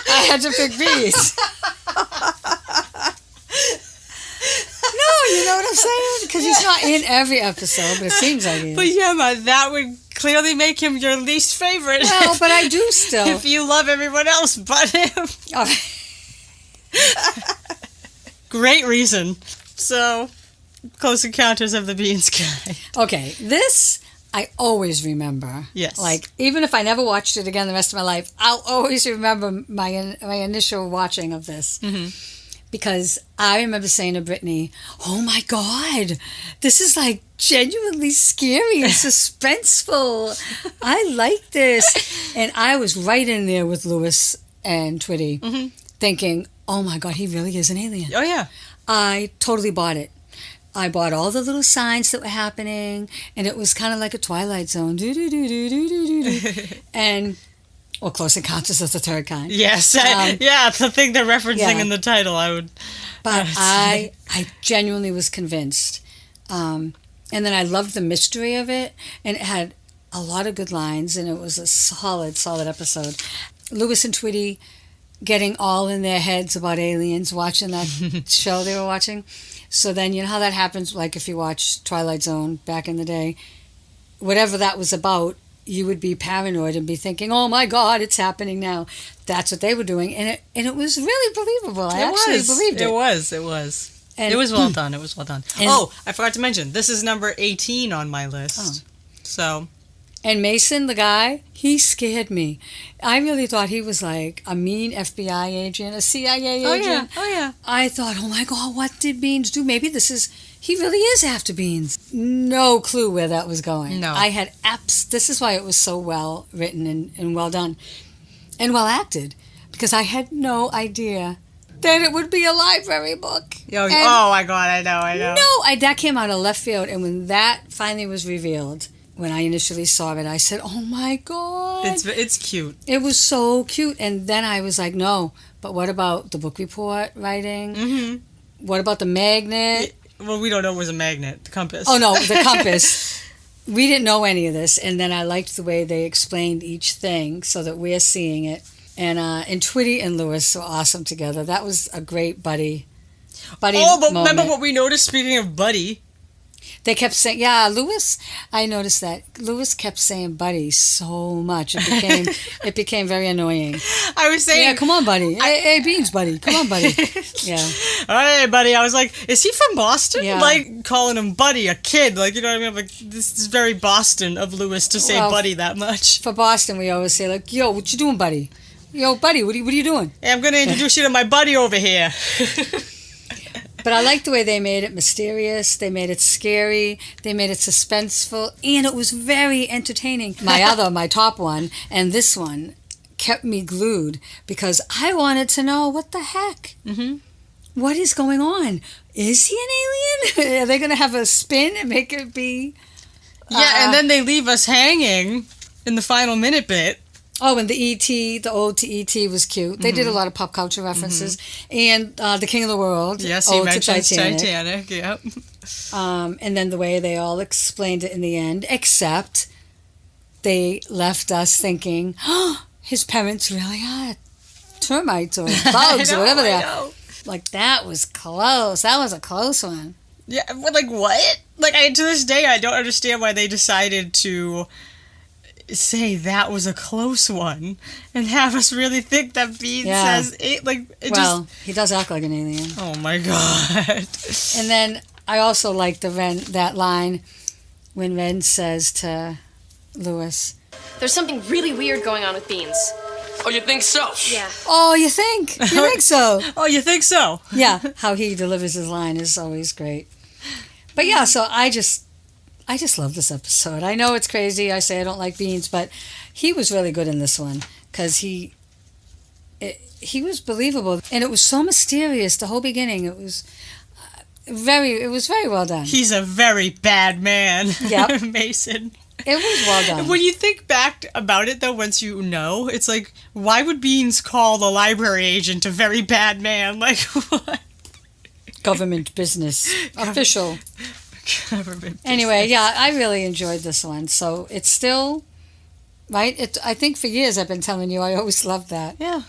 I had to pick beans. No, you know what I'm saying? Because he's not in every episode, but it seems like he is. But yeah, man, that would clearly make him your least favorite. Well, but I do still. If you love everyone else but him. Oh. Great reason. So, Close Encounters of the Beans guy. Okay, this I always remember. Yes. Like, even if I never watched it again the rest of my life, I'll always remember my initial watching of this. Mm-hmm. Because I remember saying to Brittany, oh my God, this is like genuinely scary and suspenseful. I like this. And I was right in there with Lewis and Twitty, thinking, oh my God, he really is an alien. Oh, yeah. I totally bought it. I bought all the little signs that were happening, and it was kind of like a Twilight Zone. And, or Close Encounters of the Third Kind. Yes. Yeah, the thing they're referencing in the title, I would... But I genuinely was convinced. And then I loved the mystery of it, and it had a lot of good lines, and it was a solid episode. Lewis and Twitty getting all in their heads about aliens, watching that show they were watching. So then, you know how that happens, like if you watch Twilight Zone back in the day, whatever that was about, you would be paranoid and be thinking, oh my God, it's happening now. That's what they were doing. And it was really believable. I actually believed it. It was. And it was well done. It was well done. Oh, I forgot to mention, this is number 18 on my list. Oh. So... And Mason, the guy, he scared me. I really thought he was like a mean FBI agent, a CIA agent. Oh, yeah. I thought, oh my God, what did Beans do? Maybe he really is after Beans. No clue where that was going. No. I had this is why it was so well written and well done and well acted, because I had no idea that it would be a library book. Oh my God, I know. No, that came out of left field, and when that finally was revealed... When I initially saw it, I said, oh my God. It's cute. It was so cute. And then I was like, no, but what about the book report writing? Mm-hmm. What about the magnet? Well, we don't know it was a magnet, the compass. Oh, no, the compass. We didn't know any of this. And then I liked the way they explained each thing so that we're seeing it. And Twitty and Lewis were awesome together. That was a great buddy but moment. Remember what we noticed, speaking of buddy? They kept saying, Lewis, I noticed that. Lewis kept saying buddy so much. It became very annoying. I was saying... Yeah, come on, buddy. Hey, Beans, buddy. Come on, buddy. Yeah. Hey, buddy. I was like, is he from Boston? Yeah. Like, calling him buddy, a kid. Like, you know what I mean? Like, this is very Boston of Lewis to say buddy that much. For Boston, we always say, like, yo, what you doing, buddy? Yo, buddy, what are you doing? Hey, I'm going to introduce you to my buddy over here. But I like the way they made it mysterious, they made it scary, they made it suspenseful, and it was very entertaining. My top one, and this one, kept me glued because I wanted to know what the heck. Mm-hmm. What is going on? Is he an alien? Are they going to have a spin and make it be... Yeah, and then they leave us hanging in the final minute bit. Oh, and the E.T., the old to E.T. was cute. They did a lot of pop culture references. Mm-hmm. And The King of the World. Yes, he mentioned Titanic, yep. And then the way they all explained it in the end, except they left us thinking, oh, his parents really are termites or bugs or whatever they are. Like, that was close. That was a close one. Yeah, but like, what? Like, to this day, I don't understand why they decided to... say that was a close one and have us really think that Beans says he does act like an alien. Oh my God. And then I also like that line when Ren says to Lewis, there's something really weird going on with Beans. Oh, you think so? Yeah. Oh, you think? You think so? Oh, you think so? Yeah, how he delivers his line is always great. But yeah, so I just love this episode. I know it's crazy. I say I don't like Beans, but he was really good in this one because he was believable, and it was so mysterious. The whole beginning, it was very well done. He's a very bad man. Yep. Mason. It was well done. When you think back about it, though, once you know, it's like, why would Beans call the library agent a very bad man? Like, what? Government business. Official. Anyway, yeah, I really enjoyed this one. So it's still right? I think for years I've been telling you I always loved that. Yeah.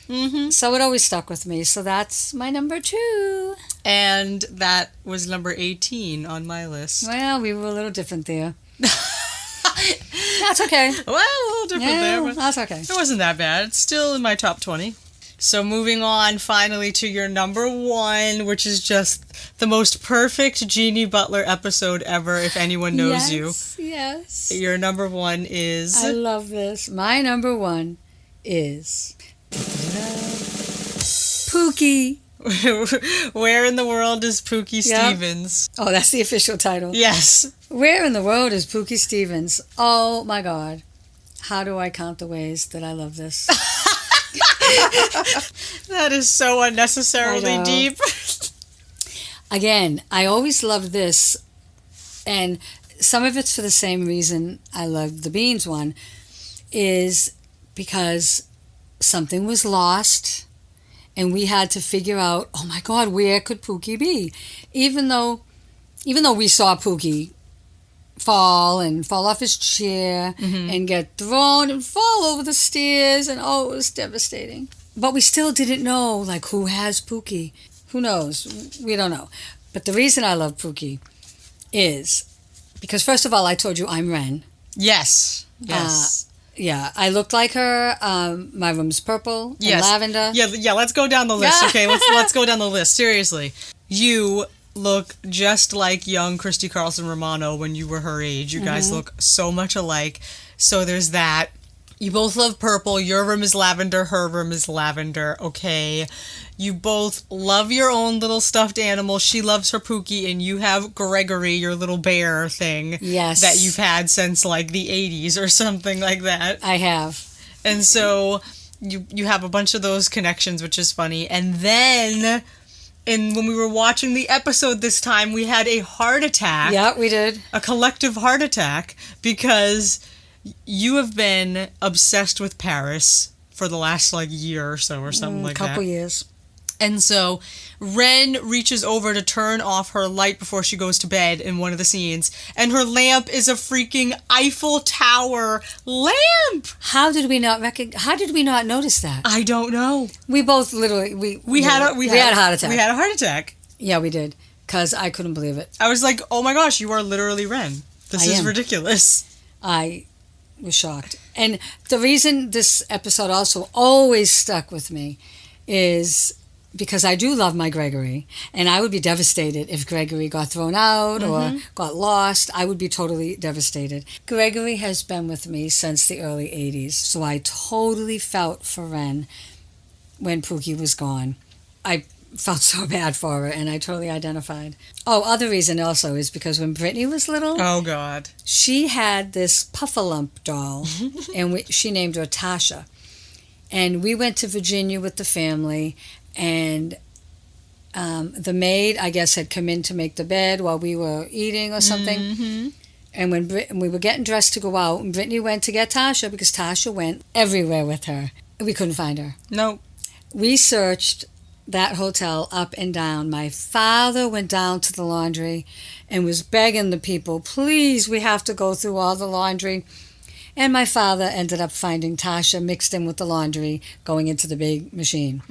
Mm-hmm. So it always stuck with me. So that's my number 2. And that was number 18 on my list. Well, we were a little different there. That's okay. Well, a little different there. But that's okay. it wasn't that bad. It's still in my top 20. So moving on finally to your number 1, which is just the most perfect Jeannie Butler episode ever, if anyone knows you. Yes. Your number 1 is... I love this. My number 1 is... Pookie. Where in the world is Pookie Stevens? Oh, that's the official title. Yes. Where in the world is Pookie Stevens? Oh my God. How do I count the ways that I love this? That is so unnecessarily deep. Again, I always loved this, and some of it's for the same reason I loved the Beans one, is because something was lost, and we had to figure out, oh my God, where could Pookie be? Even though we saw Pookie fall off his chair and get thrown and fall over the stairs, and oh, it was devastating. But we still didn't know, like, who has Pookie? Who knows? We don't know. But the reason I love Pookie is because, first of all, I told you I'm Ren. Yes. Yes. Yeah, I looked like her. My room's purple and lavender. Yeah. Let's go down the list. Okay, let's go down the list. Seriously, you look just like young Christy Carlson Romano when you were her age. You guys look so much alike. So there's that. You both love purple. Your room is lavender. Her room is lavender. Okay. You both love your own little stuffed animal. She loves her Pookie, and you have Gregory, your little bear thing. Yes. That you've had since like the 80s or something like that. I have. And so you have a bunch of those connections, which is funny. And then when we were watching the episode this time, we had a heart attack. Yeah, we did. A collective heart attack because you have been obsessed with Paris for the last like year or so or something like that. A couple years. And so Ren reaches over to turn off her light before she goes to bed in one of the scenes, and her lamp is a freaking Eiffel Tower lamp. How did we not notice that? I don't know. We both literally we had a heart attack. We had a heart attack. Yeah, we did, because I couldn't believe it. I was like, "Oh my gosh, you are literally Ren. This is ridiculous." I was shocked. And the reason this episode also always stuck with me is because I do love my Gregory, and I would be devastated if Gregory got thrown out or got lost. I would be totally devastated. Gregory has been with me since the early 80s, so I totally felt for Ren when Pookie was gone. I felt so bad for her, and I totally identified. Oh, other reason also is because when Brittany was little, oh God, she had this Puffalump doll, and she named her Tasha. And we went to Virginia with the family, and the maid, I guess, had come in to make the bed while we were eating or something. And when we were getting dressed to go out, and Brittany went to get Tasha because Tasha went everywhere with her. We couldn't find her. No. We searched that hotel up and down. My father went down to the laundry and was begging the people, please, we have to go through all the laundry. And my father ended up finding Tasha mixed in with the laundry going into the big machine.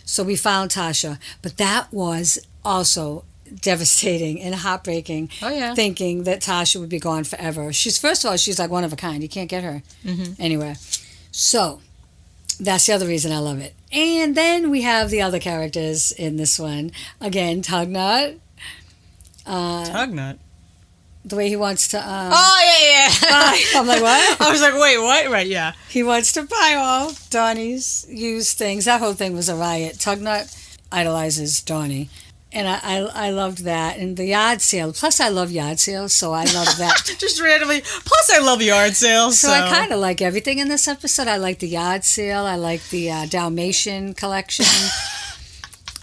So we found Tasha. But that was also devastating and heartbreaking, thinking that Tasha would be gone forever. First of all, she's like one of a kind. You can't get her anywhere. So that's the other reason I love it. And then we have the other characters in this one. Again, Tugnut. Tugnut? The way he wants to... oh, yeah. I'm like, what? I was like, wait, what? Right, yeah. He wants to buy all Donnie's used things. That whole thing was a riot. Tugnut idolizes Donnie. And I loved that. And the yard sale. Plus, I love yard sales, so I love that. Just randomly. Plus, I love yard sales. So I kind of like everything in this episode. I like the yard sale. I like the Dalmatian collection.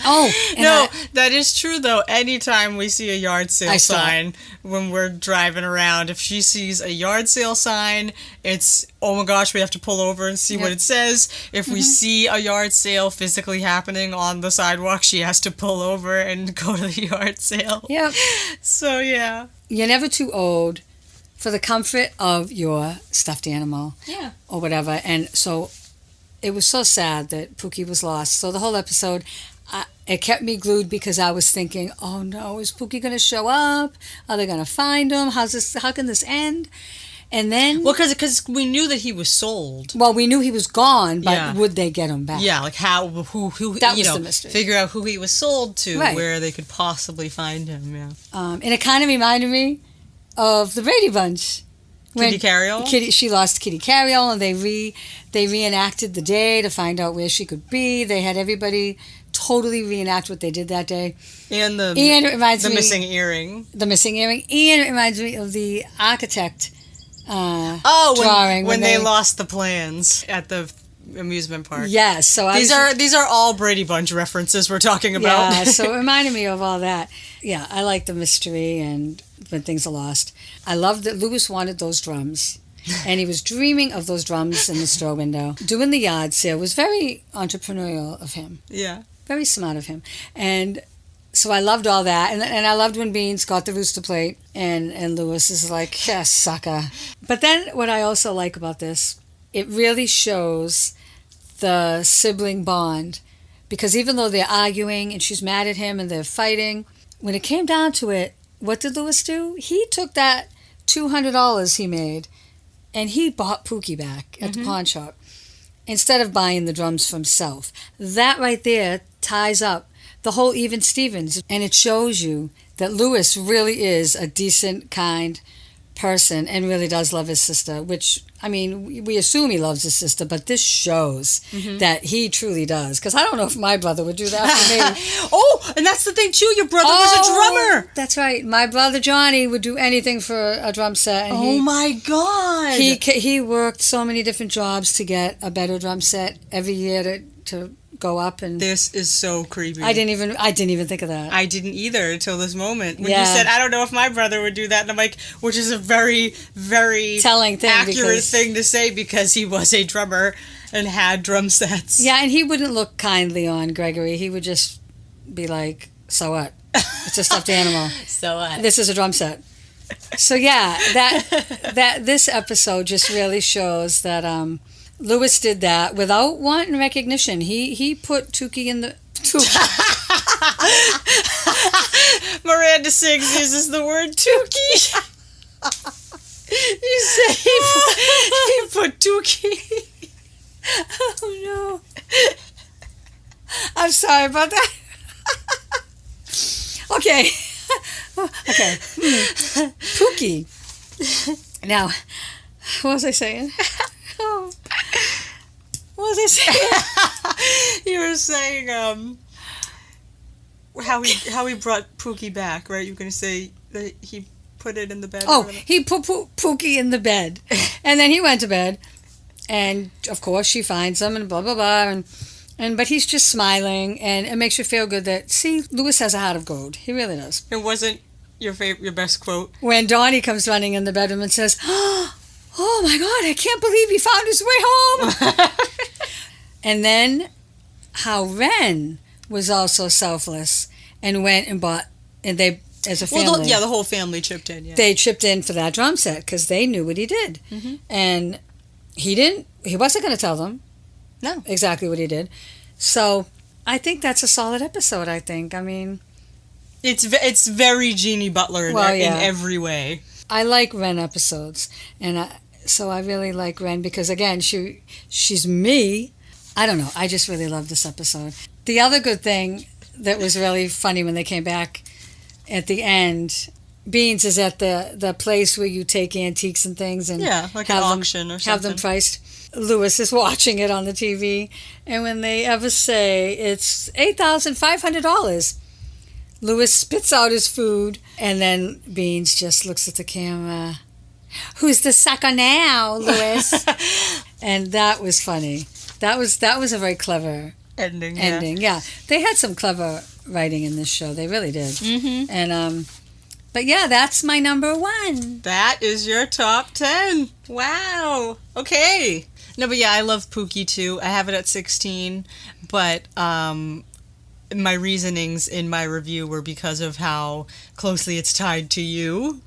Oh, no, that is true, though. Anytime we see a yard sale sign when we're driving around, if she sees a yard sale sign, it's, oh my gosh, we have to pull over and see what it says. If we see a yard sale physically happening on the sidewalk, she has to pull over and go to the yard sale. Yep. So, yeah. You're never too old for the comfort of your stuffed animal. Yeah. Or whatever. And so it was so sad that Pookie was lost. So the whole episode, it kept me glued because I was thinking, oh no, is Pookie going to show up? Are they going to find him? How can this end? And then... Well, because we knew that he was sold. Well, we knew he was gone, but would they get him back? Yeah, like how, who that was the mystery. Figure out who he was sold to, where they could possibly find him, yeah. And it kind of reminded me of the Brady Bunch. Kitty Carryall? She lost Kitty Carryall, and they reenacted the day to find out where she could be. They had everybody totally reenact what they did that day. And the missing earring. The missing earring. And it reminds me of the architect drawing when they lost the plans at the amusement park. Yes, so these are all Brady Bunch references we're talking about. Yeah, so it reminded me of all that. Yeah, I like the mystery and when things are lost. I love that Lewis wanted those drums, and he was dreaming of those drums in the store window. Doing the yard sale was very entrepreneurial of him. Yeah, very smart of him, and. So I loved all that, and I loved when Beans got the rooster plate, and Lewis is like, yes, sucker. But then what I also like about this, it really shows the sibling bond, because even though they're arguing and she's mad at him and they're fighting, when it came down to it, what did Lewis do? He took that $200 he made, and he bought Pookie back at the pawn shop instead of buying the drums for himself. That right there ties up the whole Even Stevens, and it shows you that Lewis really is a decent, kind person and really does love his sister, which, I mean, we assume he loves his sister, but this shows that he truly does, because I don't know if my brother would do that for me. Oh, and that's the thing, too. Your brother was a drummer. That's right. My brother Johnny would do anything for a drum set. And my God. He worked so many different jobs to get a better drum set every year to go up, and this is so creepy. I didn't even think of that. I didn't either until this moment when you said, I don't know if my brother would do that, and I'm like, which is a very, very telling thing, accurate thing to say, because he was a drummer and had drum sets. Yeah, and he wouldn't look kindly on Gregory. He would just be like, so what? It's a stuffed animal. So what? This is a drum set. So yeah, that this episode just really shows that Lewis did that without wanting recognition. He put Tukey in the... Miranda Sings uses the word Tukey. You say he put Tukey. Oh, no. I'm sorry about that. Okay. Okay. Pookie. Now, what was I saying? Oh. What was I saying? You were saying how he brought Pookie back, right? You were going to say that he put it in the bed. Oh, he put Pookie in the bed, and then he went to bed, and of course she finds him, and blah blah blah, and but he's just smiling, and it makes you feel good that, see, Lewis has a heart of gold. He really does. It wasn't your best quote when Donnie comes running in the bedroom and says, "Oh my God, I can't believe he found his way home." And then how Ren was also selfless and went and bought, and they, as a family. Well, the whole family chipped in, yeah. They chipped in for that drum set because they knew what he did. And he wasn't going to tell them exactly what he did. So I think that's a solid episode, I think. I mean, it's very Jeannie Butler in every way. I like Ren episodes, and so I really like Ren because, again, she's me. I don't know. I just really love this episode. The other good thing that was really funny when they came back at the end, Beans is at the place where you take antiques and things and like an auction or something. Have them priced. Lewis is watching it on the TV, and when they ever say it's $8,500, Lewis spits out his food, and then Beans just looks at the camera. Who's the sucker now, Lewis? And that was funny. That was a very clever ending. Yeah. They had some clever writing in this show. They really did. And but yeah, that's my number one. That is your top 10. Wow. Okay. No, but yeah, I love Pookie too. I have it at 16, but my reasonings in my review were because of how closely it's tied to you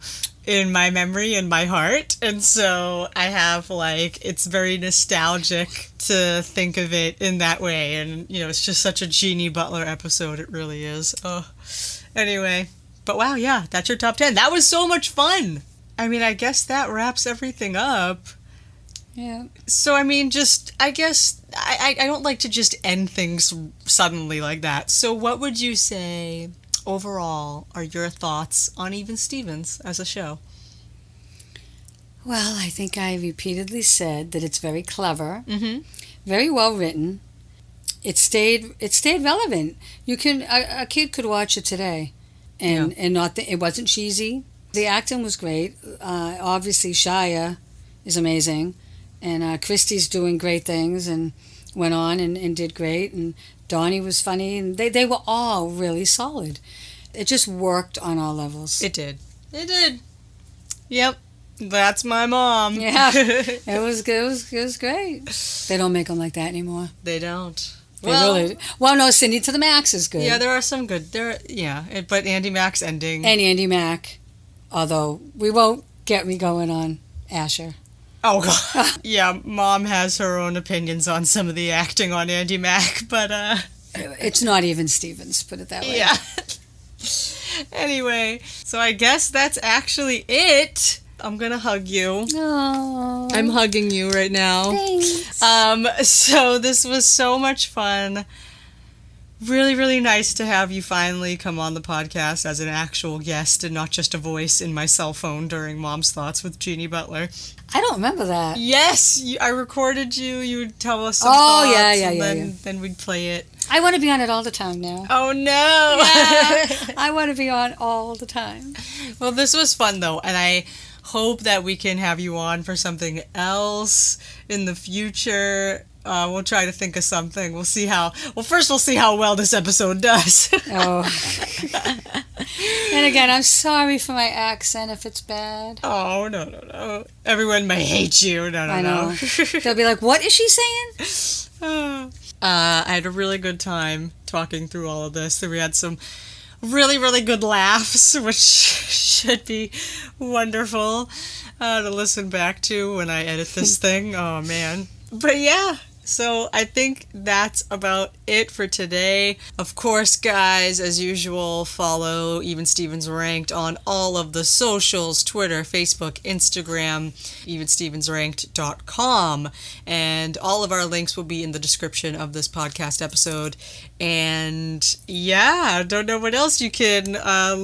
in my memory and my heart. And so I have, like, it's very nostalgic to think of it in that way. And, you know, it's just such a Jeannie Butler episode. It really is. Oh, anyway. But wow, yeah, that's your top 10. That was so much fun. I mean, I guess that wraps everything up. Yeah. So, I mean, just, I guess, I don't like to just end things suddenly like that. So what would you say overall are your thoughts on Even Stevens as a show? Well, I think I repeatedly said that it's very clever, Mm-hmm. very well written. It stayed relevant. You can a kid could watch it today, and not it wasn't cheesy. The acting was great. Obviously, Shia is amazing, and Christy's doing great things and went on and did great, and Donnie was funny, and they were all really solid. It just worked on all levels. It did. It did. Yep. That's my mom. Yeah. It was good. It was great. They don't make them like that anymore. They don't. Well, no, Cindy to the Max is good. Yeah, there are some good. But Andy Mack's ending. And Andy Mack. Although, we won't get me going on Asher. Oh, God. Yeah, Mom has her own opinions on some of the acting on Andy Mack, but, It's not Even Stevens, put it that way. yeah. Anyway, so I guess that's actually it. I'm gonna hug you. Aww. I'm hugging you right now. Thanks. So this was so much fun. Really, really nice to have you finally come on the podcast as an actual guest and not just a voice in my cell phone during Mom's Thoughts with Jeannie Butler. I don't remember that. Yes, I recorded you. You would tell us some thoughts. Yeah. Then we'd play it. I want to be on it all the time now. Oh, no. Yeah, I want to be on all the time. Well, this was fun, though, and I hope that we can have you on for something else in the future. We'll try to think of something. We'll see how well this episode does. Oh. And again, I'm sorry for my accent if it's bad. Oh, no. Everyone may hate you. No. I know. They'll be like, what is she saying? I had a really good time talking through all of this. We had some really, really good laughs, which should be wonderful to listen back to when I edit this thing. Oh, man. But yeah. So I think that's about it for today. Of course, guys, as usual, follow Even Stevens Ranked on all of the socials, Twitter, Facebook, Instagram, evenstevensranked.com. And all of our links will be in the description of this podcast episode. And yeah, I don't know what else. You can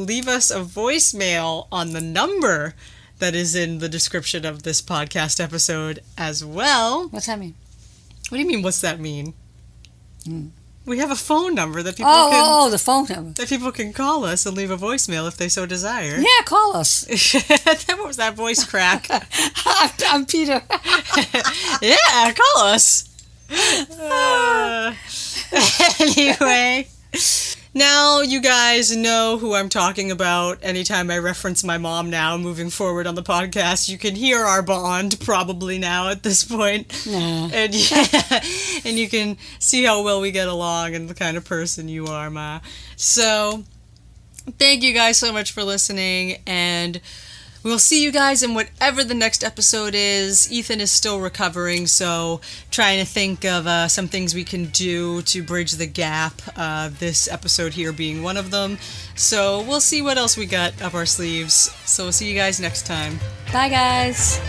leave us a voicemail on the number that is in the description of this podcast episode as well. What's that mean? What do you mean, what's that mean? Mm. We have a phone number that people the phone number. that people can call us and leave a voicemail if they so desire. Yeah, call us. What was that voice crack? I'm Peter. Yeah, call us. Anyway, now you guys know who I'm talking about. Anytime I reference my mom now, moving forward on the podcast, you can hear our bond probably now at this point. Nah. And and you can see how well we get along and the kind of person you are, Ma. So, thank you guys so much for listening, and we'll see you guys in whatever the next episode is. Ethan is still recovering, so trying to think of some things we can do to bridge the gap, this episode here being one of them. So we'll see what else we got up our sleeves. So we'll see you guys next time. Bye, guys.